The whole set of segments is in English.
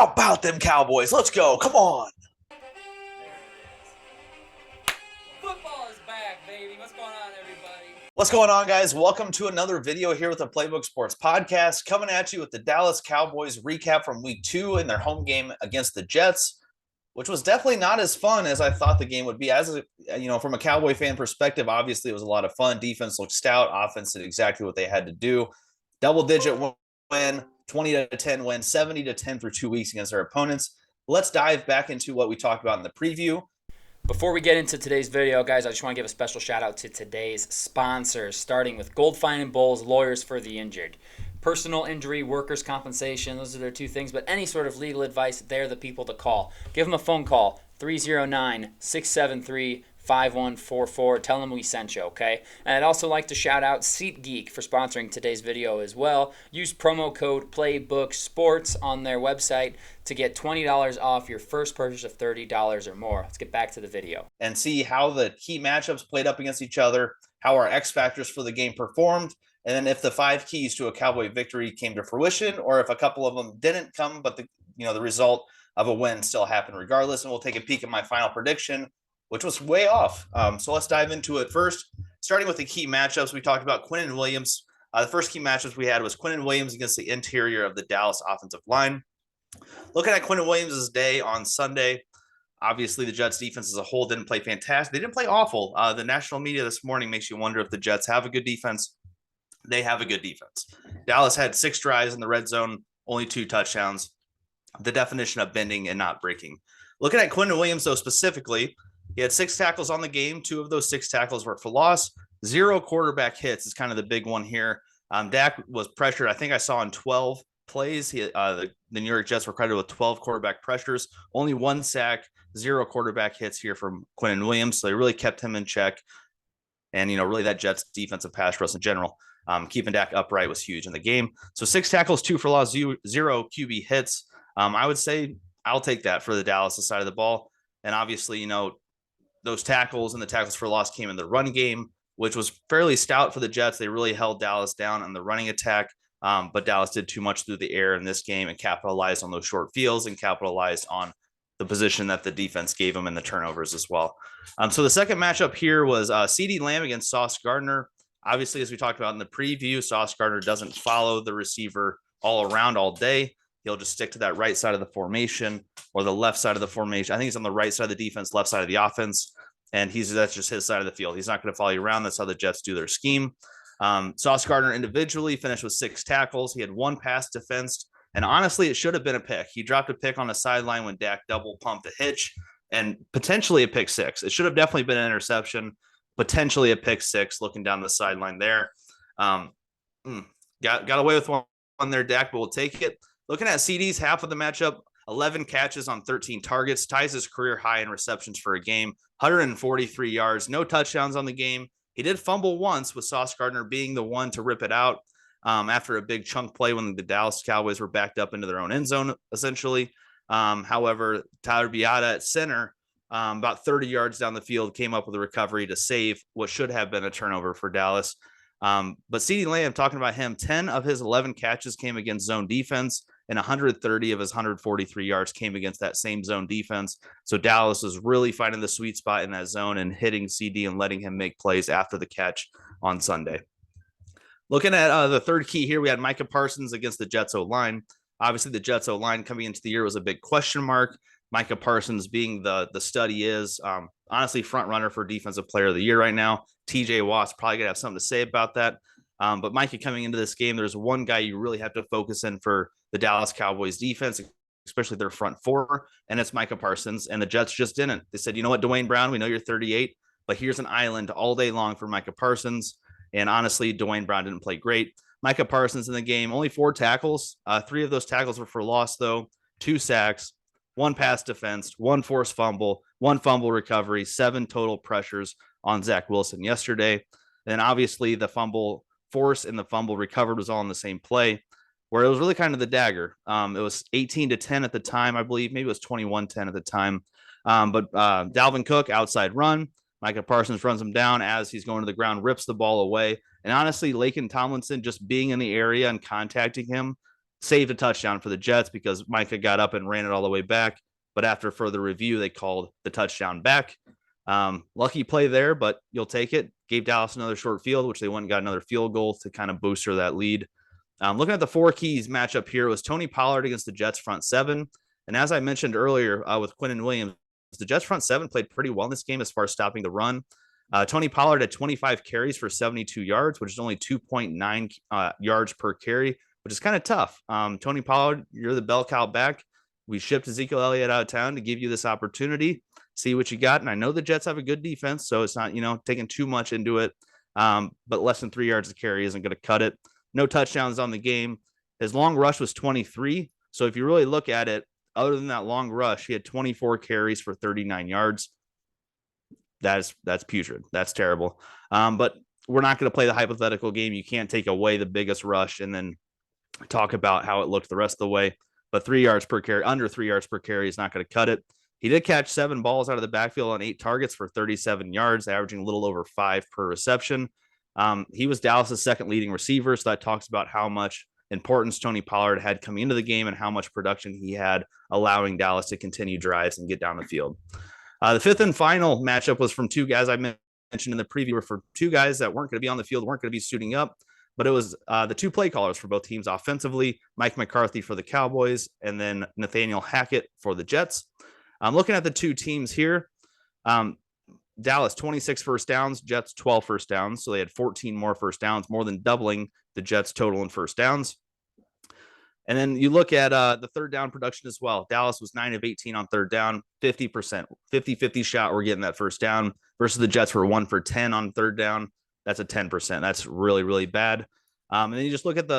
How about them Cowboys? Let's go. Come on. Football is back, baby. What's going on, everybody? What's going on, guys? Welcome to another video here with the Playbook Sports Podcast, coming at you with the Dallas Cowboys recap from week 2 in their home game against the Jets, which was definitely not as fun as I thought the game would be. From a Cowboy fan perspective, obviously it was a lot of fun. Defense looked stout. Offense did exactly what they had to do. Double-digit win, 20-10 win, 70-10 through 2 weeks against their opponents. Let's dive back into what we talked about in the preview. Before we get into today's video, guys, I just want to give a special shout out to today's sponsors, starting with Goldfine and Bowles, lawyers for the injured. Personal injury, workers' compensation, those are their two things, but any sort of legal advice, they're the people to call. Give them a phone call, 309-673-5144. Tell them we sent you, okay? And I'd also like to shout out SeatGeek for sponsoring today's video as well. Use promo code PlaybookSports on their website to get $20 off your first purchase of $30 or more. Let's get back to the video. And see how the key matchups played up against each other, how our X factors for the game performed, and then if the 5 keys to a Cowboy victory came to fruition, or if a couple of them didn't come, but the result of a win still happened regardless. And we'll take a peek at my final prediction, which was way off. So let's dive into it first, starting with the key matchups. We talked about Quinnen Williams. The first key matchups we had was Quinnen Williams against the interior of the Dallas offensive line. Looking at Quinnen Williams' day on Sunday, obviously the Jets defense as a whole didn't play fantastic. They didn't play awful. The national media this morning makes you wonder if the Jets have a good defense. They have a good defense. Dallas had 6 drives in the red zone, only 2 touchdowns. The definition of bending and not breaking. Looking at Quinnen Williams, though, specifically, he had 6 tackles on the game. 2 of those 6 tackles were for loss. 0 quarterback hits is kind of the big one here. Dak was pressured. I think I saw in 12 plays. The New York Jets were credited with 12 quarterback pressures. Only 1 sack, 0 quarterback hits here from Quinnen Williams. So they really kept him in check. And, really that Jets defensive pass rush in general. Keeping Dak upright was huge in the game. So 6 tackles, 2 for loss, 0 QB hits. I would say I'll take that for the Dallas side of the ball. And obviously, those tackles and the tackles for loss came in the run game, which was fairly stout for the Jets. They really held Dallas down on the running attack. But Dallas did too much through the air in this game and capitalized on those short fields and capitalized on the position that the defense gave them in the turnovers as well. So the second matchup here was CeeDee Lamb against Sauce Gardner. Obviously, as we talked about in the preview, Sauce Gardner doesn't follow the receiver all around all day. He'll just stick to that right side of the formation or the left side of the formation. I think he's on the right side of the defense, left side of the offense, and that's just his side of the field. He's not going to follow you around. That's how the Jets do their scheme. Sauce Gardner individually finished with 6 tackles. He had 1 pass defensed, and honestly, it should have been a pick. He dropped a pick on the sideline when Dak double pumped a hitch, and potentially a pick 6. It should have definitely been an interception, potentially a pick 6 looking down the sideline there. Got away with one there, Dak, but we'll take it. Looking at CeeDee's half of the matchup, 11 catches on 13 targets, ties his career high in receptions for a game, 143 yards, no touchdowns on the game. He did fumble once, with Sauce Gardner being the one to rip it out after a big chunk play when the Dallas Cowboys were backed up into their own end zone, essentially. However, Tyler Biadasz at center, about 30 yards down the field, came up with a recovery to save what should have been a turnover for Dallas. But CeeDee Lamb, talking about him, 10 of his 11 catches came against zone defense, and 130 of his 143 yards came against that same zone defense. So Dallas was really finding the sweet spot in that zone and hitting CeeDee and letting him make plays after the catch on Sunday. Looking at the third key here, we had Micah Parsons against the Jets O-line. Obviously, the Jets O-line coming into the year was a big question mark. Micah Parsons being the stud he is, honestly front runner for Defensive Player of the Year right now. TJ Watt's probably going to have something to say about that. But Micah coming into this game, there's one guy you really have to focus in for the Dallas Cowboys defense, especially their front 4, and it's Micah Parsons. And the Jets just didn't. They said, you know what, Dwayne Brown, we know you're 38, but here's an island all day long for Micah Parsons. And honestly, Dwayne Brown didn't play great. Micah Parsons in the game, only 4 tackles. 3 of those tackles were for loss, though. 2 sacks, 1 pass defense, 1 forced fumble, 1 fumble recovery, 7 total pressures on Zach Wilson yesterday. And obviously the fumble force and the fumble recovered was all in the same play, where it was really kind of the dagger. It was 18-10 at the time, I believe. Maybe it was 21-10 at the time. But Dalvin Cook, outside run. Micah Parsons runs him down as he's going to the ground, rips the ball away. And honestly, Laken Tomlinson just being in the area and contacting him saved a touchdown for the Jets because Micah got up and ran it all the way back. But after further review, they called the touchdown back. Lucky play there, but you'll take it. Gave Dallas another short field, which they went and got another field goal to kind of booster that lead. Looking at the 4 keys matchup here, was Tony Pollard against the Jets front 7. And as I mentioned earlier with Quinnen Williams, the Jets front 7 played pretty well in this game as far as stopping the run. Tony Pollard had 25 carries for 72 yards, which is only 2.9 yards per carry, which is kind of tough. Tony Pollard, you're the bell cow back. We shipped Ezekiel Elliott out of town to give you this opportunity, see what you got. And I know the Jets have a good defense, so it's not, taking too much into it. But less than 3 yards of carry isn't going to cut it. No touchdowns on the game. His long rush was 23. So if you really look at it, other than that long rush, he had 24 carries for 39 yards. That's putrid. That's terrible. But we're not going to play the hypothetical game. You can't take away the biggest rush and then talk about how it looked the rest of the way. But 3 yards per carry, under 3 yards per carry is not going to cut it. He did catch 7 balls out of the backfield on 8 targets for 37 yards, averaging a little over 5 per reception. He was Dallas's second leading receiver, so that talks about how much importance Tony Pollard had coming into the game and how much production he had, allowing Dallas to continue drives and get down the field. The 5th and final matchup was from 2 guys I mentioned in the preview, were for 2 guys that weren't going to be on the field, weren't going to be suiting up, but it was the 2 play callers for both teams offensively, Mike McCarthy for the Cowboys and then Nathaniel Hackett for the Jets. I'm looking at the 2 teams here. Dallas, 26 first downs, Jets, 12 first downs. So they had 14 more first downs, more than doubling the Jets' total in first downs. And then you look at the third down production as well. Dallas was 9 of 18 on third down, 50%, 50-50 shot. We're getting that first down versus the Jets were 1 for 10 on third down. That's a 10%. That's really, really bad. And then you just look at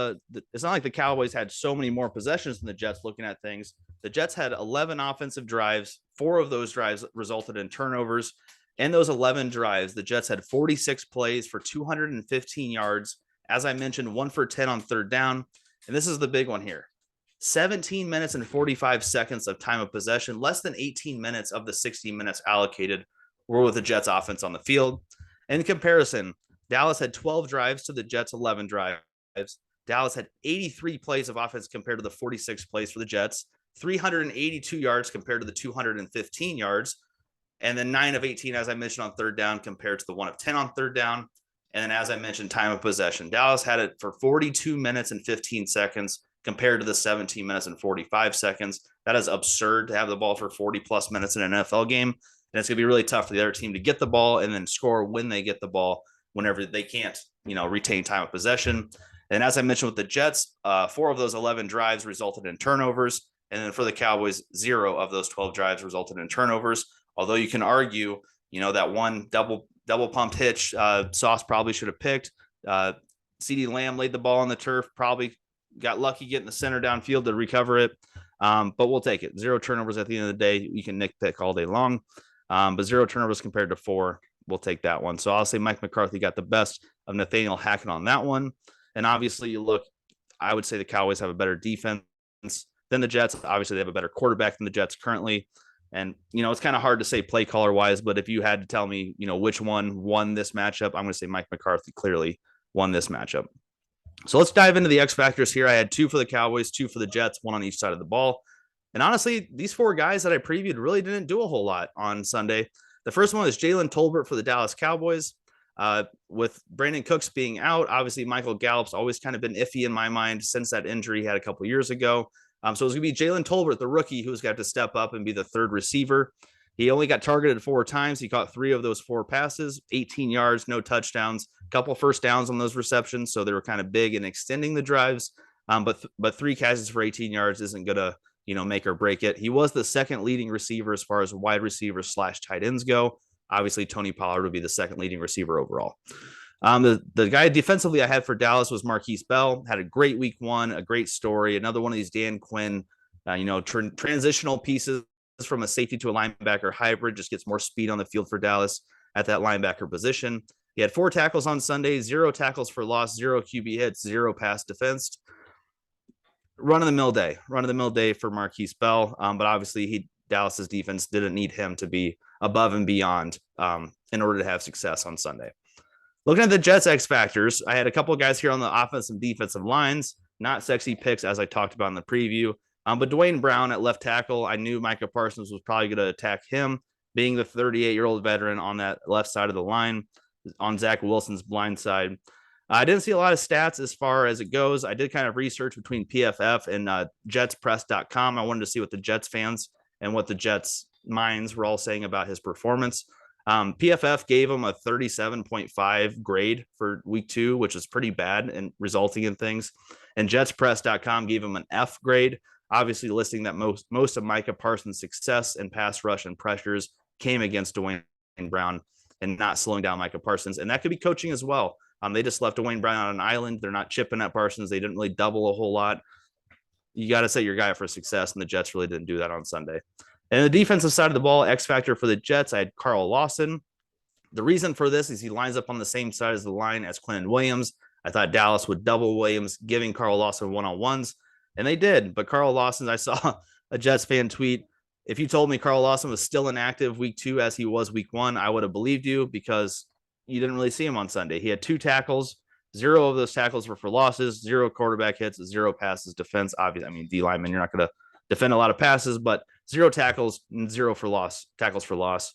it's not like the Cowboys had so many more possessions than the Jets looking at things. The Jets had 11 offensive drives. 4 of those drives resulted in turnovers. In those 11 drives, the Jets had 46 plays for 215 yards. As I mentioned, 1 for 10 on third down. And this is the big one here. 17 minutes and 45 seconds of time of possession. Less than 18 minutes of the 60 minutes allocated were with the Jets offense on the field. In comparison, Dallas had 12 drives to the Jets' 11 drives. Dallas had 83 plays of offense compared to the 46 plays for the Jets, 382 yards compared to the 215 yards, and then 9 of 18, as I mentioned, on third down compared to the 1 of 10 on third down. And then, as I mentioned, time of possession. Dallas had it for 42 minutes and 15 seconds compared to the 17 minutes and 45 seconds. That is absurd to have the ball for 40-plus minutes in an NFL game. And it's going to be really tough for the other team to get the ball and then score when they get the ball whenever they can't, retain time of possession. And as I mentioned with the Jets, 4 of those 11 drives resulted in turnovers. And then for the Cowboys, 0 of those 12 drives resulted in turnovers. Although you can argue, that one double pumped hitch, Sauce probably should have picked. CeeDee Lamb laid the ball on the turf, probably got lucky getting the center downfield to recover it. But we'll take it. 0 turnovers at the end of the day. You can nitpick all day long. But 0 turnovers compared to 4. We'll take that one. So I'll say Mike McCarthy got the best of Nathaniel Hackett on that one. And obviously, I would say the Cowboys have a better defense than the Jets. Obviously, they have a better quarterback than the Jets currently. And, it's kind of hard to say play caller wise, but if you had to tell me, which one won this matchup, I'm going to say Mike McCarthy clearly won this matchup. So let's dive into the X factors here. I had 2 for the Cowboys, 2 for the Jets, 1 on each side of the ball. And honestly, these 4 guys that I previewed really didn't do a whole lot on Sunday. The first one is Jalen Tolbert for the Dallas Cowboys. With Brandon Cooks being out, obviously Michael Gallup's always kind of been iffy in my mind since that injury he had a couple years ago. So it's going to be Jalen Tolbert, the rookie, who's got to step up and be the third receiver. He only got targeted 4 times. He caught 3 of those 4 passes, 18 yards, no touchdowns, a couple first downs on those receptions. So they were kind of big in extending the drives. But 3 catches for 18 yards isn't going to, make or break it. He was the second leading receiver as far as wide receivers / tight ends go. Obviously, Tony Pollard would be the second leading receiver overall. The guy defensively I had for Dallas was Marquise Bell. Had a great week 1, a great story. Another one of these Dan Quinn, transitional pieces from a safety to a linebacker hybrid, just gets more speed on the field for Dallas at that linebacker position. He had 4 tackles on Sunday, 0 tackles for loss, 0 QB hits, 0 pass defense. Run-of-the-mill day for Marquise Bell. But obviously Dallas's defense didn't need him to be above and beyond in order to have success on Sunday. Looking at the Jets X factors, I had a couple of guys here on the offensive and defensive lines. not sexy picks, as I talked about in the preview. But Dwayne Brown at left tackle, I knew Micah Parsons was probably going to attack him, being the 38-year-old veteran on that left side of the line on Zach Wilson's blind side. I didn't see a lot of stats as far as it goes. I did kind of research between PFF and JetsPress.com. I wanted to see what the Jets fans and what the Jets minds were all saying about his performance. PFF gave him a 37.5 grade for week 2, which is pretty bad and resulting in things. And JetsPress.com gave him an F grade, obviously listing that most of Micah Parsons' success and pass rush and pressures came against Dwayne Brown and not slowing down Micah Parsons. And that could be coaching as well. They just left Dwayne Brown on an island. They're not chipping at Parsons. They didn't really double a whole lot. You got to set your guy for success, and the Jets really didn't do that on Sunday. And the defensive side of the ball, X factor for the Jets, I had Carl Lawson. The reason for this is he lines up on the same side as the line as Clinton Williams. I thought Dallas would double Williams, giving Carl Lawson one-on-ones, and they did. But Carl Lawson, I saw a Jets fan tweet, if you told me Carl Lawson was still inactive week 2 as he was week 1, I would have believed you because you didn't really see him on Sunday. He had 2 tackles. 0 of those tackles were for losses, 0 quarterback hits, 0 passes defense. Obviously, I mean, D lineman, you're not going to defend a lot of passes, but 0 tackles, 0 for loss, tackles for loss,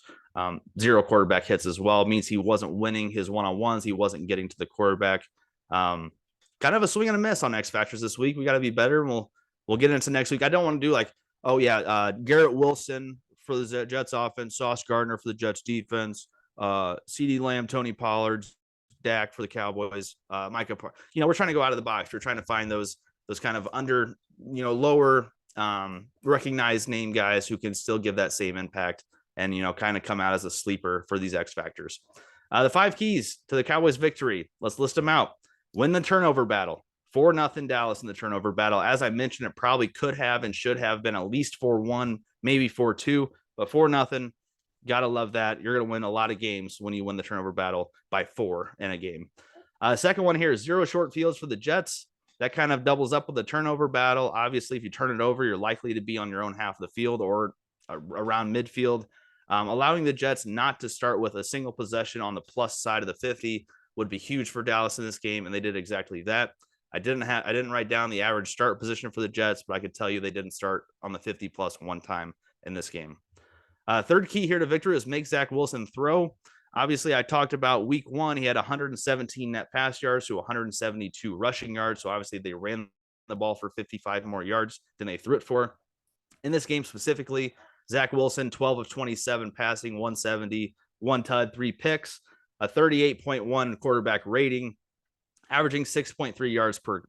0 quarterback hits as well. It means he wasn't winning his one-on-ones. He wasn't getting to the quarterback. Kind of a swing and a miss on X factors this week. We got to be better. And we'll get into next week. I don't want to do like, Garrett Wilson for the Jets offense, Sauce Gardner for the Jets defense, CeeDee Lamb, Tony Pollard, Dak for the Cowboys, Micah. We're trying to go out of the box. We're trying to find those kind of under, lower recognized name guys who can still give that same impact and, kind of come out as a sleeper for these X factors. The 5 keys to the Cowboys victory. Let's list them out. Win the turnover battle. 4-0 Dallas in the turnover battle. As I mentioned, it probably could have and should have been at least 4-1, maybe 4-2, but 4-0. Gotta love that. You're going to win a lot of games when you win the turnover battle by 4 in a game. Second one here is 0 short fields for the Jets. That kind of doubles up with the turnover battle. Obviously, if you turn it over, you're likely to be on your own half of the field or around midfield. Allowing the Jets not to start with a single possession on the plus side of the 50 would be huge for Dallas in this game, and they did exactly that. I didn't write down the average start position for the Jets, but I could tell you they didn't start on the 50 plus one time in this game. Third key here to victory is make Zach Wilson throw. Obviously, I talked about week 1. He had 117 net pass yards to 172 rushing yards. So obviously they ran the ball for 55 more yards than they threw it for. In this game specifically, Zach Wilson, 12 of 27 passing, 170, 1 tud, 3 picks, a 38.1 quarterback rating, averaging 6.3 yards per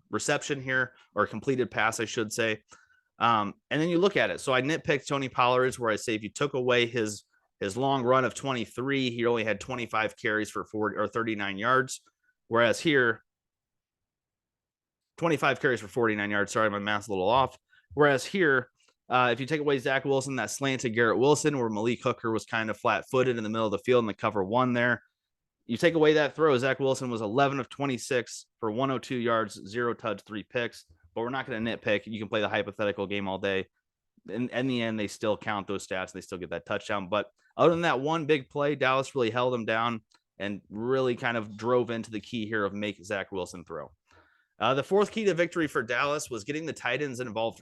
reception here, or completed pass, I should say. And then you look at it. So I nitpicked Tony Pollard's, where I say if you took away his long run of 23, he only had 25 carries for 40 or 39 yards. Whereas here, 25 carries for 49 yards. Sorry, my math's a little off. Whereas here, if you take away Zach Wilson, that slant to Garrett Wilson, where Malik Hooker was kind of flat-footed in the middle of the field in the cover 1 there. You take away that throw, Zach Wilson was 11 of 26 for 102 yards, 0 touch, 3 picks. But we're not going to nitpick. You can play the hypothetical game all day. In the end, they still count those stats. And they still get that touchdown. But other than that one big play, Dallas really held them down and really kind of drove into the key here of make Zach Wilson throw. The fourth key to victory for Dallas was getting the tight ends involved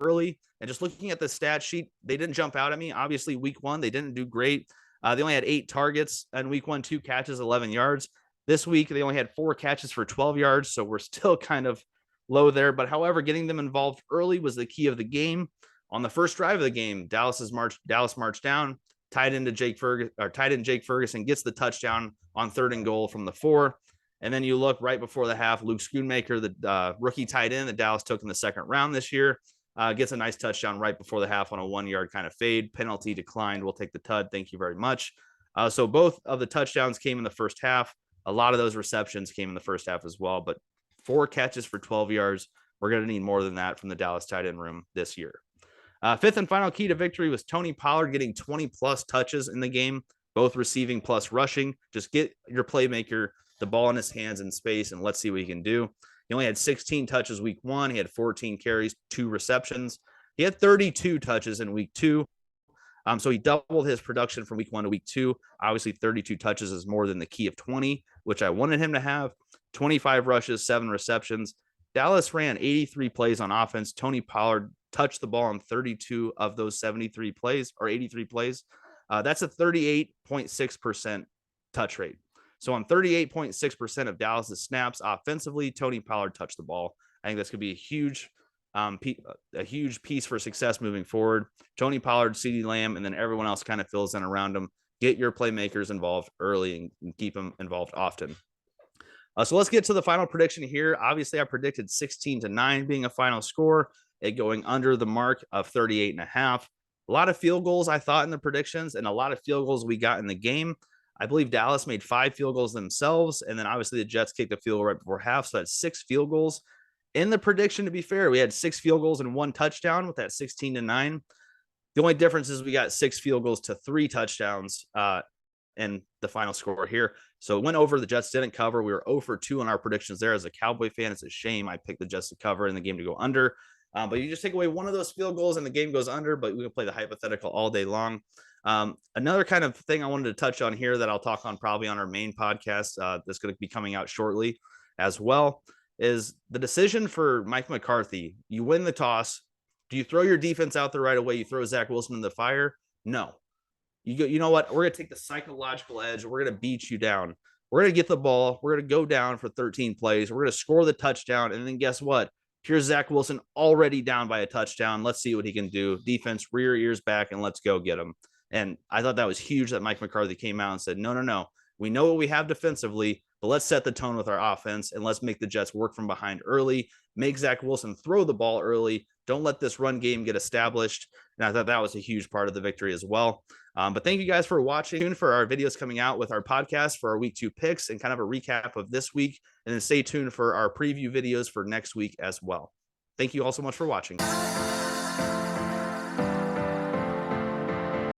early. And just looking at the stat sheet, they didn't jump out at me. Obviously, week 1, they didn't do great. They only had 8 targets in week 1, 2 catches, 11 yards. This week, they only had 4 catches for 12 yards. So we're still kind of low there. But however, getting them involved early was the key of the game. On the first drive of the game, Dallas marched down, tight end Jake Ferguson gets the touchdown on 3rd and goal from the 4. And then you look right before the half, Luke Schoonmaker, the rookie tight end that Dallas took in the 2nd round this year, gets a nice touchdown right before the half on a 1-yard kind of fade. Penalty declined. We'll take the tud. Thank you very much. So both of the touchdowns came in the first half. A lot of those receptions came in the first half as well, but 4 catches for 12 yards. We're going to need more than that from the Dallas tight end room this year. Fifth and final key to victory was Tony Pollard getting 20-plus touches in the game, both receiving plus rushing. Just get your playmaker the ball in his hands in space, and let's see what he can do. He only had 16 touches week 1. He had 14 carries, 2 receptions. He had 32 touches in week 2. So he doubled his production from week 1 to week 2. Obviously, 32 touches is more than the key of 20, which I wanted him to have. 25 rushes, 7 receptions. Dallas ran 83 plays on offense. Tony Pollard touched the ball on 32 of those 73 plays or 83 plays. That's a 38.6% touch rate. So on 38.6% of Dallas's snaps offensively, Tony Pollard touched the ball. I think that's going to be a huge piece for success moving forward. Tony Pollard, CeeDee Lamb, and then everyone else kind of fills in around him. Get your playmakers involved early and keep them involved often. So let's get to the final prediction here. Obviously, I predicted 16-9 being a final score, it going under the mark of 38.5. A lot of field goals I thought in the predictions, and a lot of field goals we got in the game. I believe Dallas made 5 field goals themselves, and then obviously the Jets kicked a field goal right before half, so that's 6 field goals. In the prediction, to be fair, we had 6 field goals and 1 touchdown with that 16-9. The only difference is we got 6 field goals to 3 touchdowns in the final score here. So it went over. The Jets didn't cover. We were 0 for 2 on our predictions there. As a Cowboy fan, it's a shame I picked the Jets to cover and the game to go under. But you just take away one of those field goals and the game goes under, but we can play the hypothetical all day long. Another kind of thing I wanted to touch on here that I'll talk on probably on our main podcast that's going to be coming out shortly as well is the decision for Mike McCarthy. You win the toss. Do you throw your defense out there right away? You throw Zach Wilson in the fire? No. You know what? We're going to take the psychological edge. We're going to beat you down. We're going to get the ball. We're going to go down for 13 plays. We're going to score the touchdown. And then guess what? Here's Zach Wilson already down by a touchdown. Let's see what he can do. Defense, rear ears back, and let's go get him. And I thought that was huge that Mike McCarthy came out and said, no. We know what we have defensively, but let's set the tone with our offense and let's make the Jets work from behind early, make Zach Wilson throw the ball early. Don't let this run game get established. And I thought that was a huge part of the victory as well. But thank you guys for watching. Tune for our videos coming out with our podcast for our week 2 picks and kind of a recap of this week. And then stay tuned for our preview videos for next week as well. Thank you all so much for watching.